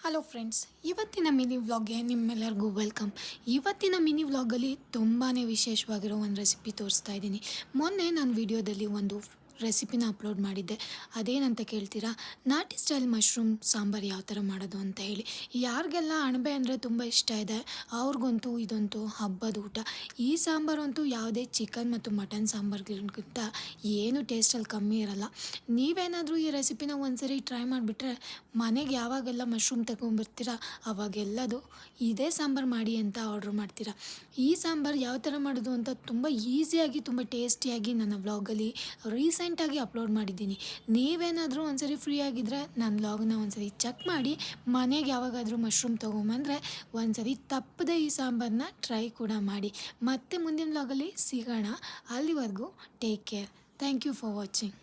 Hello friends, ಇವತ್ತಿನ mini ವ್ಲಾಗ್ಗೆ ನಿಮ್ಮೆಲ್ಲರಿಗೂ welcome. ಇವತ್ತಿನ ಮಿನಿ ವ್ಲಾಗಲ್ಲಿ ತುಂಬಾ ವಿಶೇಷವಾಗಿರೋ ಒಂದು ರೆಸಿಪಿ ತೋರಿಸ್ತಾ ಇದ್ದೀನಿ. ಮೊನ್ನೆ ನಾನು ವಿಡಿಯೋದಲ್ಲಿ ಒಂದು ರೆಸಿಪಿನ ಅಪ್ಲೋಡ್ ಮಾಡಿದ್ದೆ. ಅದೇನಂತ ಕೇಳ್ತೀರಾ, ನಾಟಿ ಸ್ಟೈಲ್ ಮಶ್ರೂಮ್ ಸಾಂಬಾರು ಯಾವ ಥರ ಮಾಡೋದು ಅಂತ ಹೇಳಿ. ಯಾರಿಗೆಲ್ಲ ಅಣಬೆ ಅಂದರೆ ತುಂಬ ಇಷ್ಟ ಇದೆ ಅವ್ರಿಗಂತೂ ಇದಂತೂ ಹಬ್ಬದ ಊಟ. ಈ ಸಾಂಬಾರು ಅಂತೂ ಯಾವುದೇ ಚಿಕನ್ ಮತ್ತು ಮಟನ್ ಸಾಂಬಾರ್ಗಿಂತ ಏನು ಟೇಸ್ಟಲ್ಲಿ ಕಮ್ಮಿ ಇರಲ್ಲ. ನೀವೇನಾದರೂ ಈ ರೆಸಿಪಿನ ಒಂದ್ಸರಿ ಟ್ರೈ ಮಾಡಿಬಿಟ್ರೆ ಮನೆಗೆ ಯಾವಾಗೆಲ್ಲ ಮಶ್ರೂಮ್ ತಗೊಂಬರ್ತೀರ ಅವಾಗೆಲ್ಲದು ಇದೇ ಸಾಂಬಾರು ಮಾಡಿ ಅಂತ ಆರ್ಡ್ರ್ ಮಾಡ್ತೀರಾ. ಈ ಸಾಂಬಾರು ಯಾವ ಥರ ಮಾಡೋದು ಅಂತ ತುಂಬ ಈಸಿಯಾಗಿ ತುಂಬ ಟೇಸ್ಟಿಯಾಗಿ ನನ್ನ ವ್ಲಾಗಲ್ಲಿ ರೀಸೆಂಟಾಗಿ ಅಪ್ಲೋಡ್ ಮಾಡಿದ್ದೀನಿ. ನೀವೇನಾದರೂ ಒಂದ್ಸರಿ ಫ್ರೀ ಆಗಿದ್ದರೆ ನನ್ನ ವ್ಲಾಗ್ನ ಒಂದ್ಸರಿ ಚೆಕ್ ಮಾಡಿ ಮನೆಗೆ ಯಾವಾಗಾದರೂ ಮಶ್ರೂಮ್ ತೊಗೊಂಬಂದರೆ ಒಂದ್ಸರಿ ತಪ್ಪದೆ ಈ ಸಾಂಬಾರನ್ನ ಟ್ರೈ ಕೂಡ ಮಾಡಿ. ಮತ್ತೆ ಮುಂದಿನ ವ್ಲಾಗಲ್ಲಿ ಸಿಗೋಣ. ಅಲ್ಲಿವರೆಗೂ take care. Thank you for watching.